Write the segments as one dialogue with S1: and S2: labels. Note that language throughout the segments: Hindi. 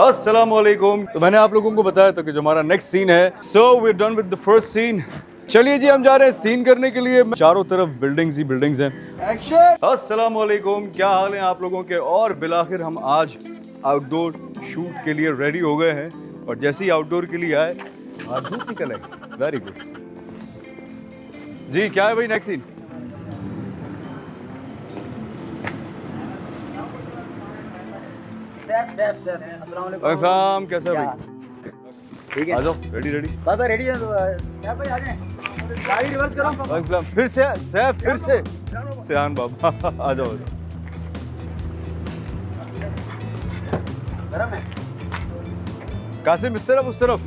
S1: अस्सलाम वालेकुम। तो मैंने आप लोगों को बताया था कि जो हमारा नेक्स्ट सीन है, so we are done with the first scene. चलिए जी, हम जा रहे हैं सीन करने के लिए। चारों तरफ बिल्डिंग्स ही बिल्डिंग्स हैं। एक्शन। अस्सलाम वालेकुम, क्या हाल है आप लोगों के। और बिलाखिर हम आज आउटडोर शूट के लिए रेडी हो गए हैं और जैसे ही आउटडोर के लिए आए आज धूप निकल आई। वेरी गुड जी। क्या है भाई नेक्स्ट सीन? अस्सलाम, कैसा भाई?
S2: ठीक है,
S1: आ जाओ। रेडी रेडी
S2: बाबा रेडी है। क्या भाई आ जाए, गाड़ी रिवर्स करो।
S1: अस्सलाम। फिर से सैफ, फिर से सियान बाबा आ जाओ।
S2: गरम है।
S1: कासिम इस तरफ, उस तरफ,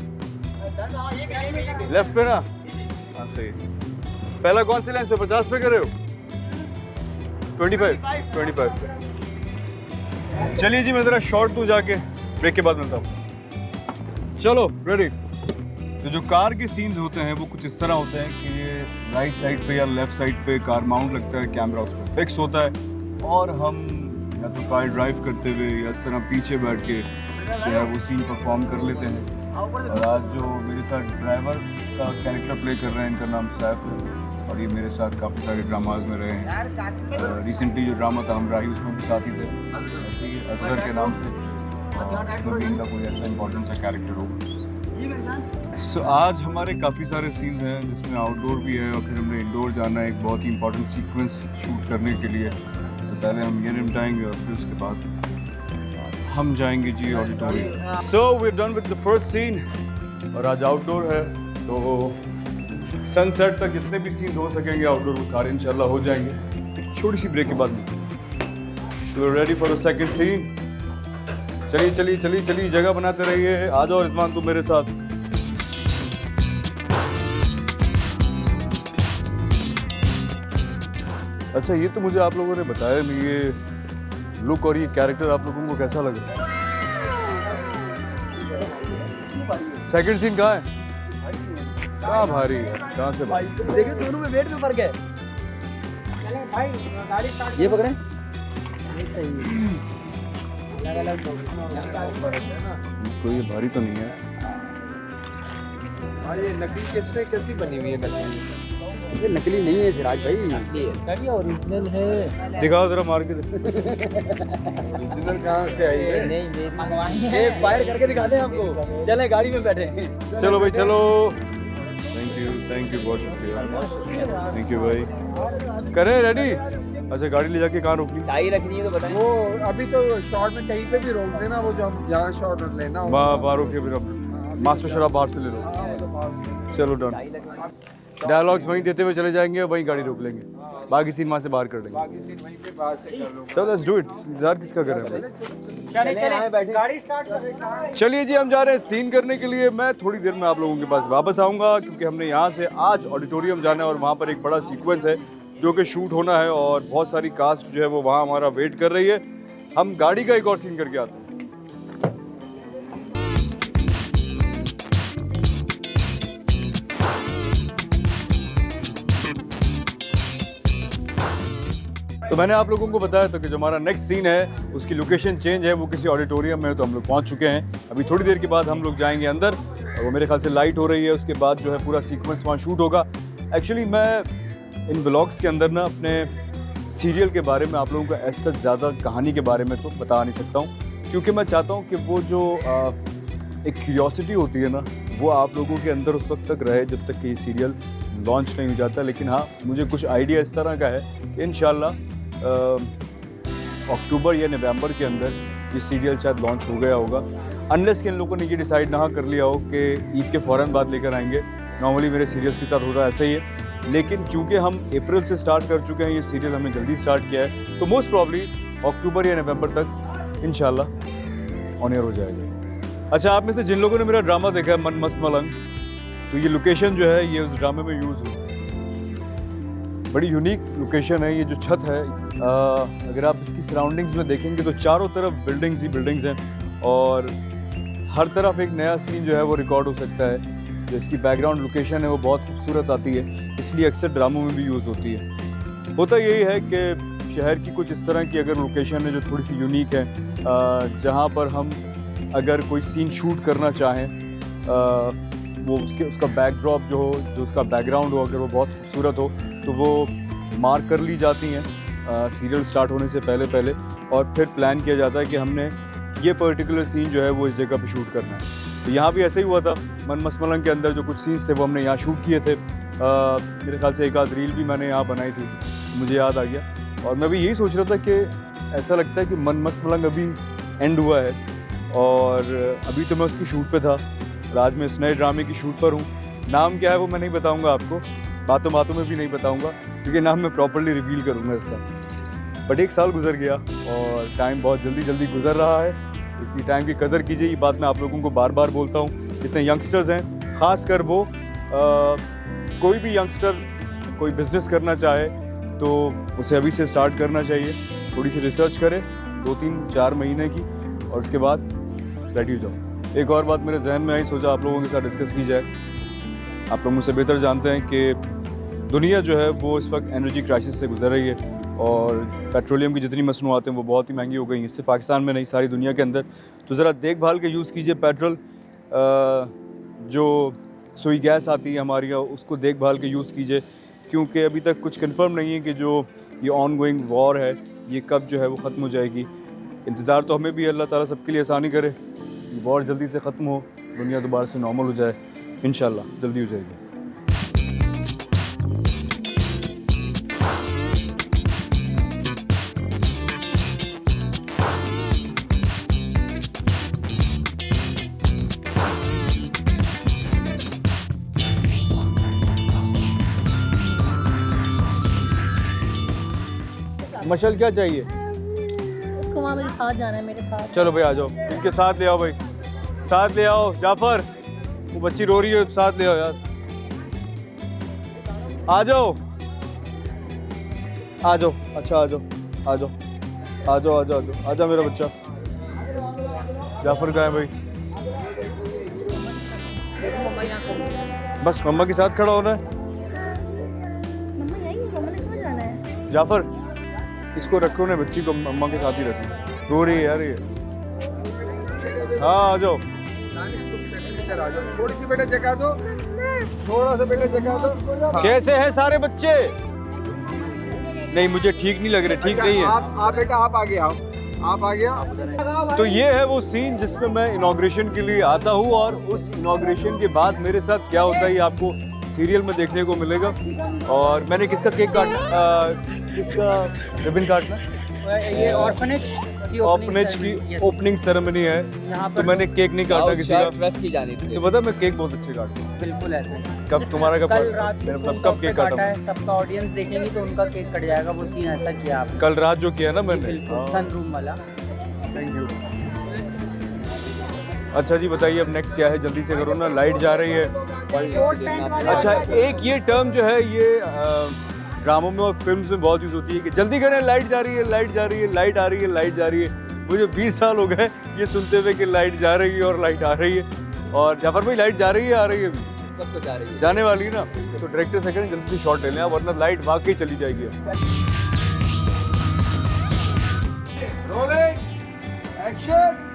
S1: लेफ्ट पे ना। हाँ सही। पहला कौन से लेंस पे? 50 पे कर रहे हो? 25 पे। चलिए जी, मैं ज़रा शॉर्ट दूँ जाके, ब्रेक के बाद मिलता हूँ। चलो रेडी। तो जो कार के सीन्स होते हैं वो कुछ इस तरह होते हैं कि ये राइट साइड पे या लेफ्ट साइड पे कार माउंट लगता है, कैमरा उस पर फिक्स होता है और हम या तो कार ड्राइव करते हुए या इस तरह पीछे बैठ के जो है वो सीन परफॉर्म कर लेते हैं। और आज जो मेरे साथ ड्राइवर का कैरेक्टर प्ले कर रहे हैं, इनका नाम सैफ है और ये मेरे साथ काफ़ी सारे ड्रामाज में रहे हैं। रिसेंटली जो ड्रामा था हम राही, उसमें भी साथ ही थे, ऐसे ही असगर के नाम से। उसमें भी इनका कोई ऐसा इंपॉर्टेंट सा कैरेक्टर होगा। सो आज हमारे काफ़ी सारे सीन्स हैं जिसमें आउटडोर भी है और फिर हमने इंडोर जाना है एक बहुत ही इंपॉर्टेंट सीक्वेंस शूट करने के लिए। तो पहले हम ये निपटाएंगे और फिर उसके बाद हम जाएंगे जी auditorium. So we are done with the first scene और आज आउटडोर है, तो सनसेट तक जितने भी सीन हो सकेंगे आउटडोर वो सारे इंशाल्लाह हो जाएंगे। एक छोटी सी ब्रेक के बाद में। So ready for the second scene. चलिए चलिए चलिए चलिए, जगह बनाते रहिए। आ जाओ रिजवान, तुम मेरे साथ। अच्छा, ये तो मुझे आप लोगों ने बताया नहीं, ये लुक और ये कैरेक्टर आप लोगों को कैसा लग रहा है? सेकंड सीन कहाँ है? क्या भारी है, कहाँ से भाई?
S2: देखिए दोनों में वेट में फर्क है। ये पकड़े, ये सही है।
S1: कोई भारी तो नहीं है।
S3: ये नकली कैसी बनी हुई है? नकली?
S2: ये नकली नहीं है सिराज भाई, ये ओरिजिनल है।
S1: दिखाओ जरा मार के।
S3: ओरिजिनल कहाँ से आई है?
S2: नहीं, ये फायर करके दिखाते हैं हमको। चले गाड़ी में बैठे।
S1: चलो भाई चलो। थैंक यू बहुत शुक्रिया। थैंक यू भाई। करें रेडी? अच्छा, गाड़ी ले जाके कहाँ रोकनी?
S2: टाई रखनी है तो बताएं।
S3: वो अभी तो शॉर्ट में कहीं पे भी रोक देना, वो जो हम जहाँ शॉर्ट लेना हो।
S1: बाहर रोके, फिर अब मास्टर शराब बाहर से ले लो। चलो डन। डायलॉग्स वहीं देते हुए चले जाएंगे और वहीं गाड़ी रोक लेंगे, बाकी सीन वहाँ से बाहर कर लेंगे।
S3: बाकी सीन वहीं पे बाहर से कर लो।
S1: चलो लेट्स डू इट। इंतजार किसका कर रहे हैं?
S2: चले गाड़ी स्टार्ट।
S1: चलिए जी, हम जा रहे हैं सीन करने के लिए। मैं थोड़ी देर में आप लोगों के पास वापस आऊँगा क्योंकि हमने यहाँ से आज ऑडिटोरियम जाना है और वहाँ पर एक बड़ा सीक्वेंस है जो कि शूट होना है और बहुत सारी कास्ट जो है वो वहाँ हमारा वेट कर रही है। हम गाड़ी का एक और सीन करके आते हैं। तो मैंने आप लोगों को बताया था कि जो हमारा नेक्स्ट सीन है उसकी लोकेशन चेंज है, वो किसी ऑडिटोरियम में। तो हम लोग पहुंच चुके हैं। अभी थोड़ी देर के बाद हम लोग जाएंगे अंदर और वो मेरे ख्याल से लाइट हो रही है, उसके बाद जो है पूरा सीक्वेंस वहाँ शूट होगा। एक्चुअली मैं इन ब्लॉग्स के अंदर ना अपने सीरियल के बारे में आप लोगों को ऐसा ज़्यादा कहानी के बारे में तो बता नहीं सकता हूँ, क्योंकि मैं चाहता हूँ कि वो जो एक क्यूरियोसिटी होती है ना, वो आप लोगों के अंदर उस वक्त तक रहे जब तक कि ये सीरियल लॉन्च नहीं हो जाता। लेकिन हाँ, मुझे कुछ आइडिया इस तरह का है कि इंशाल्लाह अक्टूबर या नवंबर के अंदर ये सीरियल शायद लॉन्च हो गया होगा, अनलेस कि इन लोगों ने ये डिसाइड ना कर लिया हो कि ईद के फ़ौरन बाद लेकर आएंगे। नॉर्मली मेरे सीरियल्स के साथ होता है ऐसा ही है, लेकिन चूंकि हम अप्रैल से स्टार्ट कर चुके हैं, ये सीरियल हमने जल्दी स्टार्ट किया है, तो मोस्ट प्रॉब्ली अक्टूबर या नवंबर तक इंशाल्लाह ऑन एयर हो जाएगा। अच्छा, आप में से जिन लोगों ने मेरा ड्रामा देखा है मन मस्त मलंग, तो ये लोकेशन जो है ये उस ड्रामे में यूज़ हुई। बड़ी यूनिक लोकेशन है। ये जो छत है, अगर आप इसकी सराउंडिंग्स में देखेंगे तो चारों तरफ बिल्डिंग्स ही बिल्डिंग्स हैं और हर तरफ एक नया सीन जो है वो रिकॉर्ड हो सकता है। जो इसकी बैकग्राउंड लोकेशन है वो बहुत खूबसूरत आती है, इसलिए अक्सर ड्रामों में भी यूज़ होती है। होता यही है कि शहर की कुछ इस तरह की अगर लोकेशन है जो थोड़ी सी यूनिक है, जहाँ पर हम अगर कोई सीन शूट करना चाहें, वो उसका बैकड्रॉप जो हो, जो उसका बैकग्राउंड हो, अगर वो बहुत खूबसूरत हो तो वो मार्क कर ली जाती हैं सीरियल स्टार्ट होने से पहले और फिर प्लान किया जाता है कि हमने ये पर्टिकुलर सीन जो है वो इस जगह पे शूट करना है। तो यहाँ भी ऐसे ही हुआ था। मन मस्त मलंग के अंदर जो कुछ सीन्स थे वो हमने यहाँ शूट किए थे। मेरे ख्याल से एक आध रील भी मैंने यहाँ बनाई थी, मुझे याद आ गया। और मैं भी यही सोच रहा था कि ऐसा लगता है कि मन मस्त मलंग अभी एंड हुआ है और अभी तो मैं उसकी शूट पे था और आज मैं इस नए ड्रामे की शूट पर हूँ। नाम क्या है वो मैं नहीं बताऊँगा आपको, बातों बातों में भी नहीं बताऊँगा, क्योंकि नाम मैं प्रॉपर्ली रिवील करूँगा इसका। बट 1 साल गुजर गया और टाइम बहुत जल्दी गुजर रहा है, इसलिए टाइम की कदर कीजिए। ये बात मैं आप लोगों को बार बार बोलता हूँ। जितने यंगस्टर्स हैं, ख़ास कर वो कोई भी यंगस्टर कोई बिज़नेस करना चाहे तो उसे अभी से स्टार्ट करना चाहिए। थोड़ी सी रिसर्च करें 2-3-4 महीने की और उसके बाद रेडी हो जाओ। एक और बात मेरे जहन में आई, सोचा आप लोगों के साथ डिस्कस की जाए। आप लोग मुझसे बेहतर जानते हैं कि दुनिया जो है वो इस वक्त एनर्जी क्राइसिस से गुजर रही है और पेट्रोलियम की जितनी मसनूआतें हैं वो बहुत ही महंगी हो गई हैं, सिर्फ पाकिस्तान में नहीं सारी दुनिया के अंदर। तो ज़रा देखभाल के यूज़ कीजिए पेट्रोल। जो सुई गैस आती है हमारी, उसको देखभाल के यूज़ कीजिए, क्योंकि अभी तक कुछ कंफर्म नहीं है कि जो ये ऑन गोइंग वॉर है ये कब जो है वो ख़त्म हो जाएगी। इंतज़ार तो हमें भी, अल्लाह ताला सबके लिए आसानी करे, वॉर जल्दी से ख़त्म हो, दुनिया दोबारा से नॉर्मल हो जाए। इंशाल्लाह जल्दी हो जाएगी। मशल क्या चाहिए?
S4: उसको वहाँ मेरे साथ जाना है, मेरे साथ।
S1: चलो भाई आ जाओ, इनके साथ ले आओ भाई, साथ ले आओ। जाफर, वो बच्ची रो रही है, साथ ले आओ यार। आ जाओ आ जाओ, अच्छा आ जाओ आ जाओ आ जाओ आ जाओ आ जाओ मेरा बच्चा। जाफर कहाँ है भाई? बस मम्मा के साथ खड़ा होना है।
S4: मम्मा यहीं है, मम्मा ने कहाँ जाना है?
S1: जाफर, इसको रखो ना, बच्ची को मम्मा के साथ ही रखो, रो रही है यार ये। हाँ आ जाओ।
S3: थोड़ी सी बेटे जगह दो, थोड़ा सा बेटे जगह दो।
S1: कैसे हैं सारे बच्चे? नहीं मुझे ठीक नहीं लग रहे, ठीक नहीं है।
S3: आप बेटा आप आगे आओ, आप आ गया।
S1: तो ये है वो सीन जिसमें मैं इनॉग्रेशन के लिए आता हूँ और उस इनॉग्रेशन के बाद मेरे साथ क्या होता है ये आपको सीरियल में देखने को मिलेगा। और मैंने किसका केक काटना, किसका रिबन काटना,
S2: ये ऑर्फनेज
S1: की ओपनिंग सेरेमनी है, तो मैंने केक नहीं काटा किसी का।
S2: ट्रस्ट की जानी थी।
S1: तो पता मैं केक बहुत अच्छे काटता हूँ।
S2: बिल्कुल ऐसे।
S1: कब तुम्हारा कब
S2: कल रात को
S1: मतलब कब केक काटा?
S2: है, सबका ऑडियंस देखेंगे तो उनका केक कट जाएगा। वो सीन ऐसा किया आपने
S1: कल रात जो किया ना मैंने,
S2: सनरूम वाला।
S1: Thank you. अच्छा जी बताइए अब नेक्स्ट क्या है, जल्दी से करो ना, लाइट जा रही है। अच्छा एक ये टर्म जो है ये ड्रामों में और फिल्म्स में बहुत यूज़ होती है कि जल्दी करें, लाइट जा रही है, लाइट जा रही है, लाइट आ रही है, लाइट जा रही है। मुझे 20 साल हो गए ये सुनते हुए कि लाइट जा रही है और लाइट आ रही है। और जाफर भाई लाइट जा रही है, आ रही है अभी?
S2: कब तो जा रही है,
S1: जाने वाली है ना, तो डायरेक्टर से करें जल्दी से शॉट ले लें, वरना लाइट वाकई चली जाएगी।
S3: Rolling action.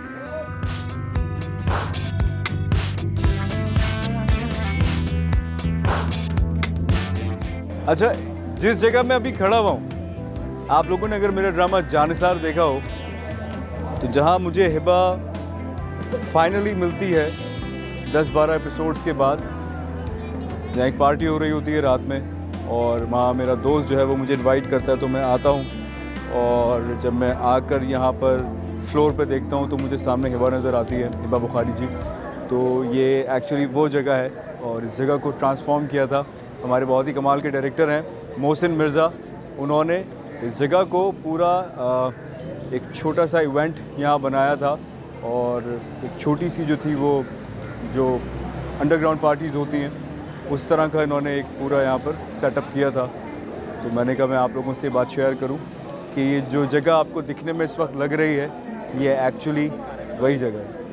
S1: अच्छा जिस जगह मैं अभी खड़ा हुआ हूँ, आप लोगों ने अगर मेरा ड्रामा जानिसार देखा हो तो जहाँ मुझे हिबा फाइनली मिलती है 10-12 एपिसोड्स के बाद, जहाँ एक पार्टी हो रही होती है रात में और वहाँ मेरा दोस्त जो है वो मुझे इनवाइट करता है तो मैं आता हूँ। और जब मैं आकर यहाँ पर फ्लोर पे देखता हूँ तो मुझे सामने हिबा नज़र आती है, हिबा बुखारी जी। तो ये एक्चुअली वो जगह है और इस जगह को ट्रांसफॉर्म किया था हमारे बहुत ही कमाल के डायरेक्टर हैं मोहसिन मिर्ज़ा। उन्होंने इस जगह को पूरा एक छोटा सा इवेंट यहाँ बनाया था और एक छोटी सी जो थी वो जो अंडरग्राउंड पार्टीज़ होती हैं उस तरह का इन्होंने एक पूरा यहाँ पर सेटअप किया था। तो मैंने कहा मैं आप लोगों से बात शेयर करूँ कि ये जो जगह आपको दिखने में इस वक्त लग रही है ये एक्चुअली वही जगह है।